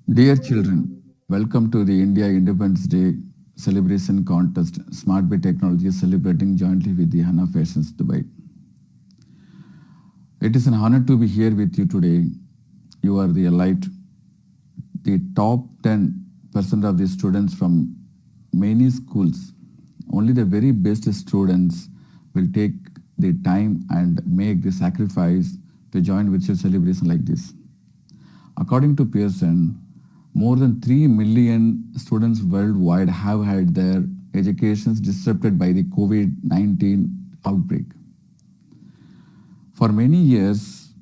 Dear children, welcome to the India Independence Day celebration contest. Smart Bay Technology is celebrating jointly with the Hana Fashions Dubai. It is an honor to be here with you today. You are the elite, the top 10% of the students from many schools. Only the very best students will take the time and make the sacrifice to join virtual celebration like this. According to Pearson, more than 3 million students worldwide have had their educations disrupted by the COVID-19 outbreak. For many years,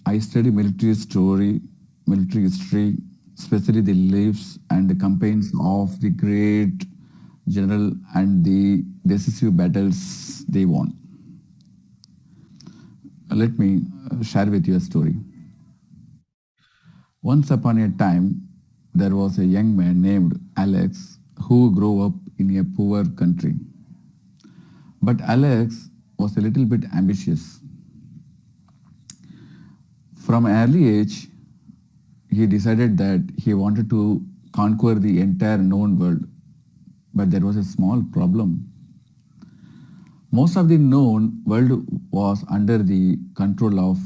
I studied military history, especially the lives and the campaigns of the great general and the decisive battles they won. Let me share with you a story. Once upon a time, there was a young man named Alex who grew up in a poor country. But Alex was a little bit ambitious. From an early age, he decided that he wanted to conquer the entire known world. But there was a small problem. Most of the known world was under the control of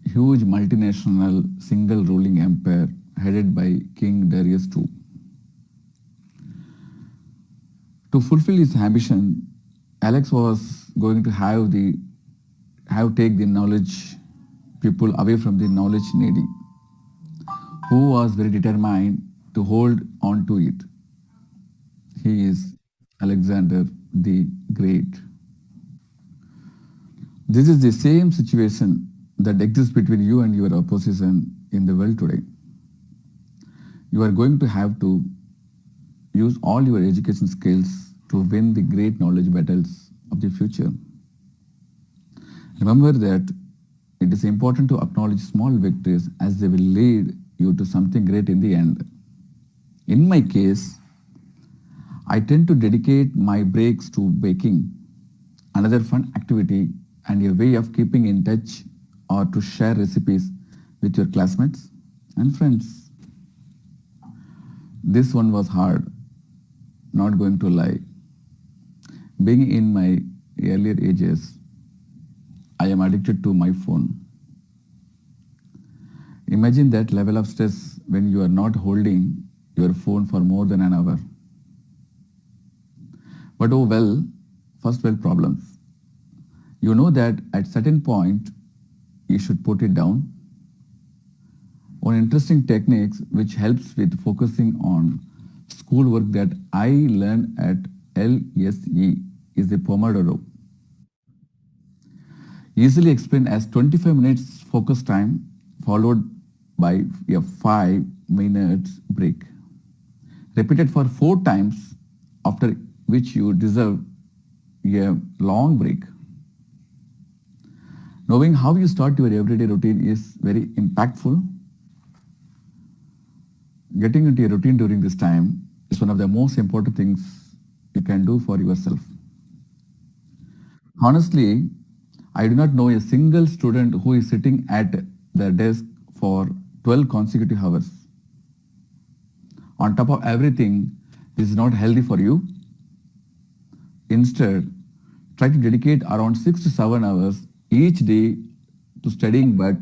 huge multinational single ruling empire headed by King Darius II. To fulfill his ambition, Alex was going to have take the knowledge people away from the knowledge needy, who was very determined to hold on to it. He is Alexander the Great. This is the same situation that exists between you and your opposition in the world today. You are going to have to use all your education skills to win the great knowledge battles of the future. Remember that it is important to acknowledge small victories as they will lead you to something great in the end. In my case, I tend to dedicate my breaks to baking, another fun activity and a way of keeping in touch or to share recipes with your classmates and friends. This one was hard, not going to lie. Being in my earlier ages, I am addicted to my phone. Imagine that level of stress when you are not holding your phone for more than an hour. But oh well, first world problems. You know that at certain point you should put it down. One interesting techniques which helps with focusing on schoolwork that I learned at LSE is the Pomodoro. Easily explained as 25 minutes focus time followed by a 5 minutes break. Repeated for 4 times, after which you deserve a long break. Knowing how you start your everyday routine is very impactful. Getting into a routine during this time is one of the most important things you can do for yourself. Honestly, I do not know a single student who is sitting at their desk for 12 consecutive hours. On top of everything, this is not healthy for you. Instead, try to dedicate around 6 to 7 hours each day to studying, but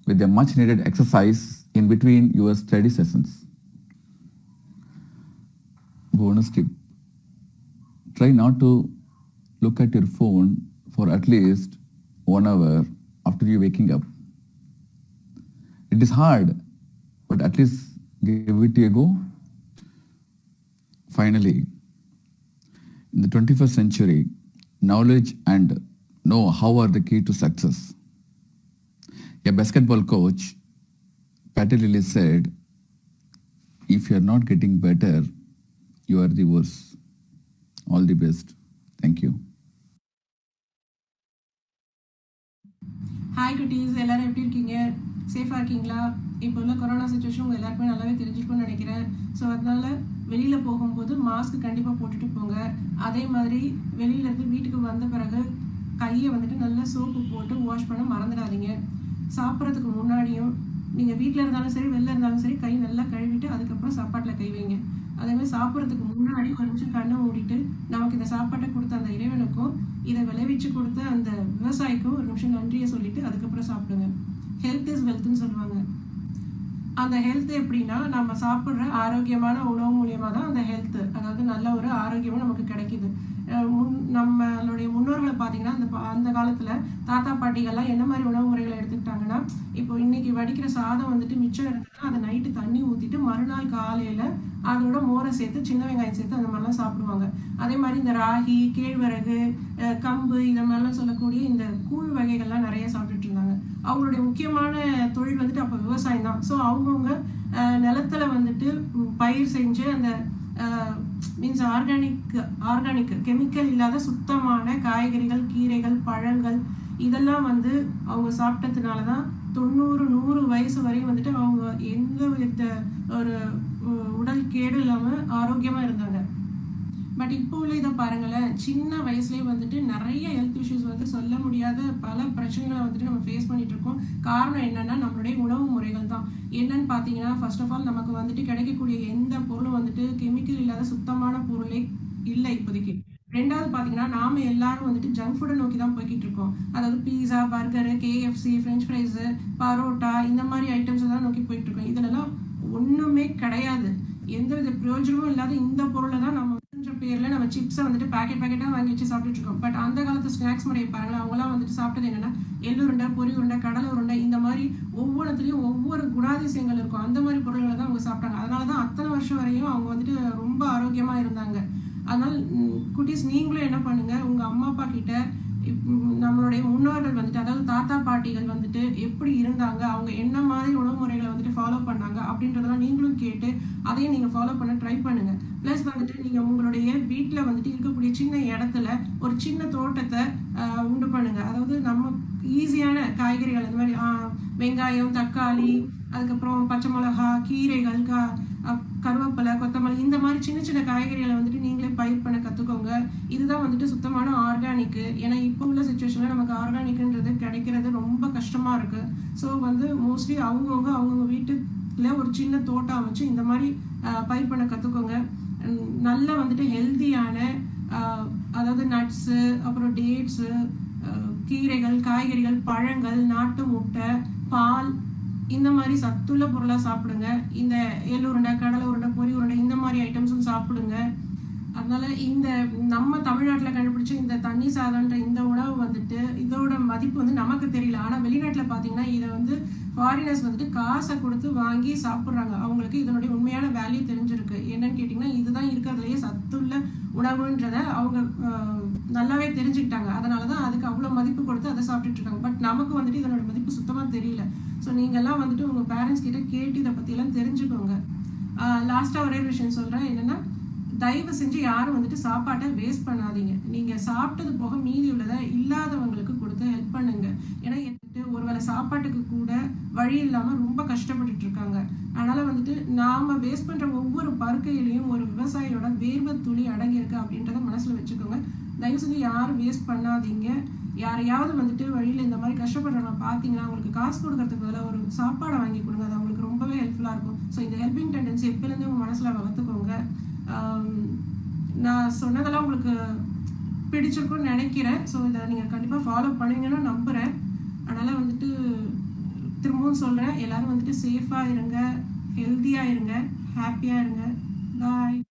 with a much needed exercise in between your study sessions. Bonus tip: try not to look at your phone for at least 1 hour after you waking up. It is hard, but at least give it a go. Finally, in the 21st century, knowledge and know how are the key to success. A basketball coach, Patty Lily, said, if you are not getting better, you are the worst. All the best. Thank you. Hi குட்டீஸ், எல்லோரும் எப்படி இருக்கீங்க? சேஃபாக இருக்கீங்களா? இப்போ உள்ள corona situation உங்கள் எல்லாருக்குமே நல்லாவே தெரிஞ்சிருக்கும்னு நினைக்கிறேன். ஸோ அதனால் வெளியில் போகும்போது மாஸ்க் கண்டிப்பாக போட்டுட்டு போங்க. அதே மாதிரி வெளியிலேருந்து வீட்டுக்கு வந்த பிறகு கையை வந்துட்டு நல்லா சோப்பு போட்டு வாஷ் பண்ண மறந்துடாதீங்க. சாப்பிட்றதுக்கு முன்னாடியும் நீங்கள் வீட்டில் இருந்தாலும் சரி வெளில இருந்தாலும் சரி கை நல்லா கழுவிட்டு அதுக்கப்புறம் சாப்பாட்டில் கை வைங்க. அதேமாதிரி சாப்பிட்றதுக்கு முன்னாடி ஒரு நிமிஷம் கண்ணை மூடிட்டு நமக்கு இந்த சாப்பாட்டை கொடுத்த அந்த இறைவனுக்கும் இதை விளைவிச்சு கொடுத்த அந்த விவசாயிக்கும் ஒரு நிமிஷம் நன்றியை சொல்லிட்டு அதுக்கப்புறம் சாப்பிடுங்க. ஹெல்த் இஸ் வெல்த்னு சொல்லுவாங்க. அந்த ஹெல்த் எப்படின்னா நம்ம சாப்பிட்ற ஆரோக்கியமான உணவு மூலியமாக தான் அந்த ஹெல்த், அதாவது நல்ல ஒரு ஆரோக்கியமும் நமக்கு கிடைக்குது. நம்மளுடைய முன்னோர்களை பார்த்தீங்கன்னா அந்த காலத்தில் தாத்தா பாட்டிகள்லாம் என்ன மாதிரி உணவு முறைகளை எடுத்துக்கிட்டாங்கன்னா, இப்போ இன்னைக்கு வடிக்கிற சாதம் வந்துட்டு மிச்சம் இருக்குதுன்னா அதை நைட்டு தண்ணி ஊற்றிட்டு மறுநாள் காலையில் அதோட மோரை சேர்த்து சின்ன வெங்காயம் சேர்த்து அந்த மாதிரிலாம் சாப்பிடுவாங்க. அதே மாதிரி இந்த ராகி, கேழ்வரகு, கம்பு இதை மாதிரிலாம் சொல்லக்கூடிய இந்த கூழ் வகைகள்லாம் நிறைய சாப்பிட்டுட்டு இருந்தாங்க. அவங்களுடைய முக்கியமான தொழில் வந்துட்டு அப்போ விவசாயம் தான். ஸோ அவங்கவுங்க நிலத்துல வந்துட்டு பயிர் செஞ்சு அந்த மீன்ஸ் ஆர்கானிக் கெமிக்கல் இல்லாத சுத்தமான காய்கறிகள், கீரைகள், பழங்கள் இதெல்லாம் வந்து அவங்க சாப்பிட்டதுனால தான் 90-100 வயசு வரையும் வந்துட்டு அவங்க எந்த வித ஒரு உடல் கேடு இல்லாமல் ஆரோக்கியமாக இருந்தாங்க. பட் இப்போ உள்ள இதை பாருங்களேன், சின்ன வயசுலேயே வந்துட்டு நிறைய ஹெல்த் இஷ்யூஸ் வந்து சொல்ல முடியாத பல பிரச்சனைகளை வந்துட்டு நம்ம ஃபேஸ் பண்ணிட்டு இருக்கோம். காரணம் என்னன்னா நம்மளுடைய உணவு முறைகள் தான். என்னன்னு பார்த்தீங்கன்னா, ஃபர்ஸ்ட் ஆஃப் ஆல் நமக்கு வந்துட்டு கிடைக்கக்கூடிய எந்த பொருளும் வந்துட்டு கெமிக்கல் இல்லாத சுத்தமான பொருளே இல்லை இப்போதைக்கு. ரெண்டாவது பார்த்தீங்கன்னா, நாம எல்லாரும் வந்துட்டு ஜங்க் ஃபுட்டை நோக்கி தான் போய்கிட்டு இருக்கோம். அதாவது pizza, burger, KFC, French fries, parotta இந்த மாதிரி ஐட்டம்ஸை தான் நோக்கி போயிட்டு இருக்கோம். இதுலலாம் ஒன்றுமே கிடையாது. எந்த வித பிரயோஜனமும் இல்லாத இந்த பொருளை தான் நம்ம பேரில் நம்ம சிப்ஸை வந்துட்டு பேக்கெட்டாக வாங்கி வச்சு சாப்பிட்டுட்டு இருக்கோம். பட் அந்த காலத்து ஸ்நாக்ஸ் முறையை பாருங்களேன், அவங்களாம் வந்துட்டு சாப்பிட்டது என்னன்னா எள்ளுருண்டை, பொரி உருண்டை, கடலை உருண்டை இந்த மாதிரி ஒவ்வொன்றுத்துலேயும் ஒவ்வொரு குணாதிசயங்கள் இருக்கும். அந்த மாதிரி பொருள்களை தான் அவங்க சாப்பிட்டாங்க. அதனால தான் அத்தனை வருஷம் வரையும் அவங்க வந்துட்டு ரொம்ப ஆரோக்கியமாக இருந்தாங்க. அதனால் குட்டீஸ் நீங்களும் என்ன பண்ணுங்க, உங்கள் அம்மா அப்பா கிட்ட நம்மளுடைய முன்னோர்கள் வந்துட்டு அதாவது தாத்தா பாட்டிகள் வந்துட்டு எப்படி இருந்தாங்க, அவங்க என்ன மாதிரி உணவு முறைகளை வந்துட்டு ஃபாலோ பண்ணாங்க அப்படின்றதெல்லாம் நீங்களும் கேட்டு அதையும் நீங்கள் ஃபாலோ பண்ண ட்ரை பண்ணுங்க. ப்ளஸ் வந்துட்டு நீங்கள் உங்களுடைய வீட்டில் வந்துட்டு இருக்கக்கூடிய சின்ன இடத்துல ஒரு சின்ன தோட்டத்தை உண்டு பண்ணுங்க. அதாவது நம்ம ஈஸியான காய்கறிகள் இந்த மாதிரி வெங்காயம், தக்காளி, அதுக்கப்புறம் பச்சை மிளகா, கீரைகள், கருவேப்பிலை, கொத்தமல்லி இந்த மாதிரி சின்ன சின்ன காய்கறிகளை வந்துட்டு நீங்களே பயிர் பண்ண கற்றுக்கோங்க. இதுதான் வந்துட்டு சுத்தமான ஆர்கானிக்கு. ஏன்னா இப்போ உள்ள சுச்சுவேஷனில் நமக்கு ஆர்கானிக்குன்றது கிடைக்கிறது ரொம்ப கஷ்டமாக இருக்குது. ஸோ வந்து மோஸ்ட்லி அவங்கவுங்க வீட்டுல ஒரு சின்ன தோட்டம் அமைச்சு இந்த மாதிரி பயிர் பண்ண கற்றுக்கோங்க. நல்ல வந்துட்டு ஹெல்த்தியான அதாவது நட்ஸு, அப்புறம் டேட்ஸு, கீரைகள், காய்கறிகள், பழங்கள், நாட்டு முட்டை, பால் இந்த மாதிரி சத்துள்ள பொருளாக சாப்பிடுங்க. இந்த எள்ளுருண்டை, கடலை உருண்டை, பொரி உருண்டை இந்த மாதிரி ஐட்டம்ஸும் சாப்பிடுங்க. அதனால இந்த நம்ம தமிழ்நாட்டில் கண்டுபிடிச்ச இந்த தண்ணி சாதம்ன்ற இந்த உணவு வந்துட்டு இதோட மதிப்பு வந்து நமக்கு தெரியல. ஆனால் வெளிநாட்டில் பார்த்தீங்கன்னா இதை வந்து ஃபாரினர்ஸ் வந்துட்டு காசை கொடுத்து வாங்கி சாப்பிட்றாங்க. அவங்களுக்கு இதனுடைய உண்மையான வேல்யூ தெரிஞ்சிருக்கு. என்னன்னு கேட்டிங்கன்னா, இதுதான் இருக்கிறதுலையே சத்துள்ள உணவுன்றதை அவங்க நல்லாவே தெரிஞ்சுக்கிட்டாங்க. அதனால தான் அதுக்கு அவ்வளோ மதிப்பு கொடுத்து அதை சாப்பிட்டுட்டு இருக்காங்க. பட் நமக்கு வந்துட்டு இதனோட மதிப்பு சுத்தமாக தெரியல. ஸோ நீங்கள்லாம் வந்துட்டு உங்கள் பேரண்ட்ஸ் கிட்ட கேட்டு இதை பற்றியெல்லாம் தெரிஞ்சுக்கோங்க. லாஸ்ட்டாக ஒரே விஷயம் சொல்கிறேன். என்னென்னா, தயவு செஞ்சு யாரும் வந்துட்டு சாப்பாட்டை வேஸ்ட் பண்ணாதீங்க. நீங்கள் சாப்பிட்டது போக மீதி உள்ளதை இல்லாதவங்களுக்கு கொடுத்து ஹெல்ப் பண்ணுங்க. ஏன்னா ஒருவேளை சாப்பாட்டுக்கு கூட வழி இல்லாமல் ரொம்ப கஷ்டப்பட்டுட்டு இருக்காங்க. அதனால் வந்துட்டு நாம் வேஸ்ட் பண்ணுற ஒவ்வொரு பருக்கையிலையும் ஒரு விவசாயியோட வேர்வை துளி அடங்கியிருக்கு அப்படின்றத மனசில் வச்சுக்கோங்க. தயவு செஞ்சு யாரும் வேஸ்ட் பண்ணாதீங்க. யாரையாவது வந்துட்டு வழியில் இந்த மாதிரி கஷ்டப்படுறவங்க பார்த்தீங்கன்னா அவங்களுக்கு காசு கொடுக்கறதுக்கு பதிலாக ஒரு சாப்பாடை வாங்கி கொடுங்க. அது அவங்களுக்கு ரொம்பவே ஹெல்ப்ஃபுல்லாக இருக்கும். ஸோ இந்த ஹெல்பிங் டெண்டன்சி எப்போலேருந்து உங்கள் மனசில் வளர்த்துக்கோங்க. நான் சொன்னதெல்லாம் உங்களுக்கு பிடிச்சிருக்குன்னு நினைக்கிறேன். ஸோ இதை நீங்கள் கண்டிப்பாக ஃபாலோ பண்ணுவீங்கன்னு நம்புகிறேன். அதனால் வந்துட்டு திரும்பவும் சொல்கிறேன், எல்லோரும் வந்துட்டு சேஃபாக இருங்க, ஹெல்த்தியாக இருங்க, ஹாப்பியாக இருங்க. பாய்.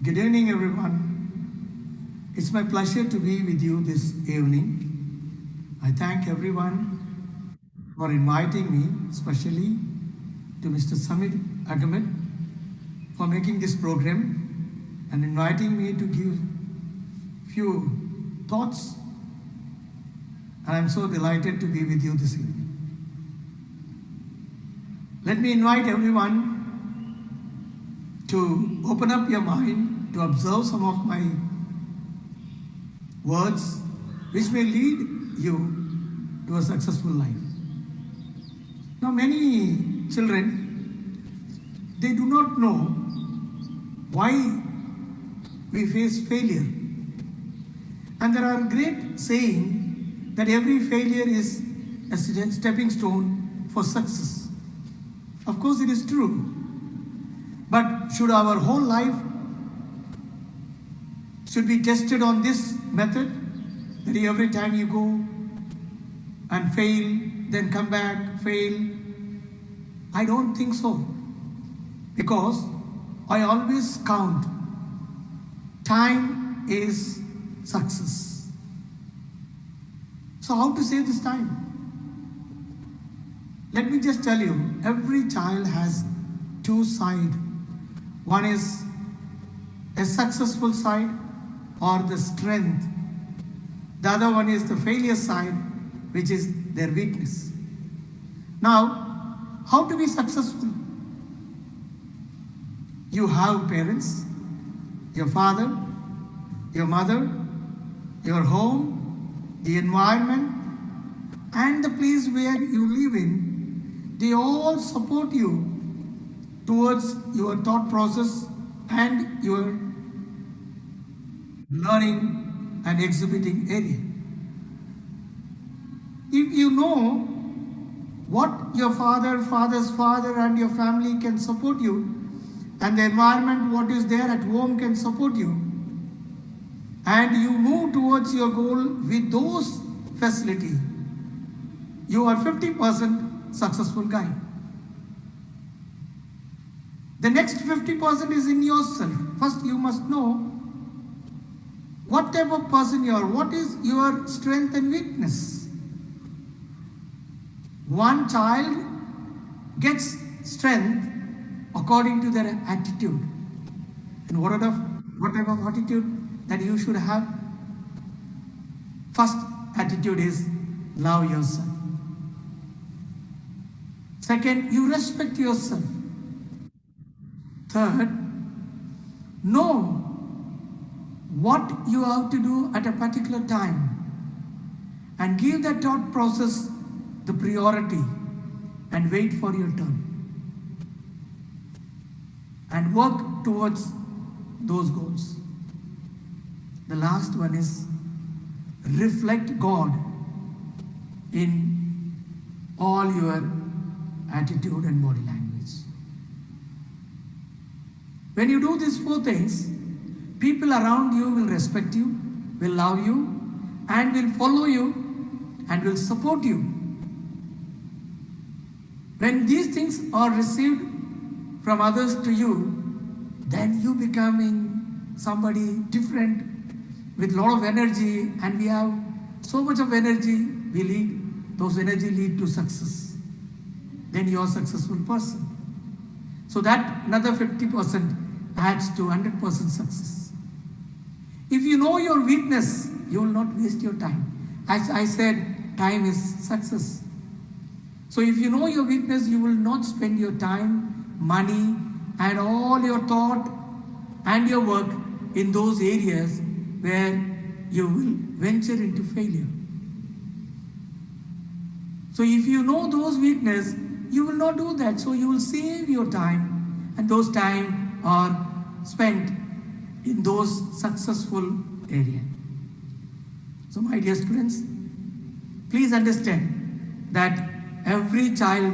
Good evening, everyone. It's my pleasure to be with you this evening. I thank everyone for inviting me, especially to Mr. Samit Agamet for making this program and inviting me to give few thoughts. And I'm so delighted to be with you this evening. Let me invite everyone to open up your mind to observe some of my words which may lead you to a successful life. Now, many children, they do not know why we face failure. And there are great saying that every failure is a stepping stone for success. Of course, it is true. But should our whole life should be tested on this method? That every time you go and fail, then come back, fail? I don't think so. Because I always count time is success. So how to save this time? Let me just tell you, every child has two sides. One is a successful side or the strength. The other one is the failure side, which is their weakness. Now, how to be successful? You have parents, your father, your mother, your home, the environment, and the place where you live in. They all support you towards your thought process and your learning and exhibiting area. If you know what your father's father and your family can support you, and the environment what is there at home can support you, and you move towards your goal with those facilities, you are 50% successful guy. The next 50% is in yourself. First, you must know what type of person you are, what is your strength and weakness. One child gets strength according to their attitude. And what type of attitude that you should have? First attitude is love yourself. Second, you respect yourself. Third, know what you have to do at a particular time and give that thought process the priority and wait for your turn and work towards those goals. The last one is reflect God in all your attitude and body language. When you do these four things, people around you will respect you, will love you, and will follow you, and will support you. When these things are received from others to you, then you becoming somebody different with a lot of energy, and we have so much of energy, we lead, those energy lead to success. Then you are a successful person. So that another 50% adds to 100% success. If you know your weakness, you will not waste your time. As I said, time is success. So if you know your weakness, you will not spend your time, money, and all your thought and your work in those areas where you will venture into failure. So if you know those weaknesses, you will not do that. So you will save your time, and those time are spent in those successful areas. So my dear students, please understand that every child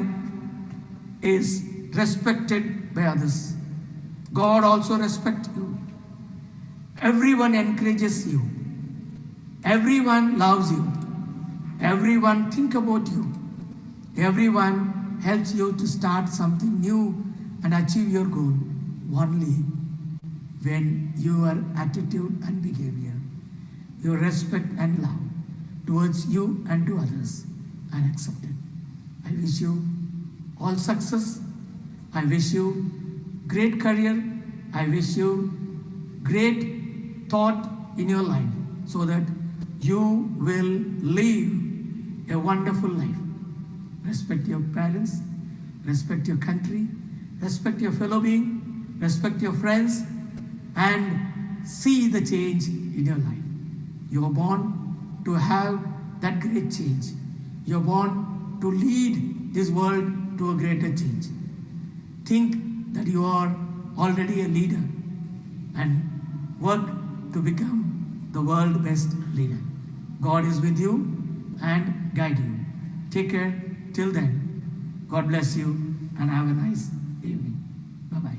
is respected by others. God also respects you. Everyone encourages you. Everyone loves you. Everyone thinks about you. Everyone helps you to start something new and achieve your goal only when your attitude and behavior, your respect and love towards you and to others are accepted. I wish you all success. I wish you great career. I wish you great thought in your life so that you will live a wonderful life. Respect your parents, respect your country, respect your fellow being, respect your friends, and see the change in your life. You are born to have that great change. You are born to lead this world to a greater change. Think that you are already a leader and work to become the world's best leader. God is with you and guide you. Take care. Till then, God bless you and have a nice evening. Bye-bye.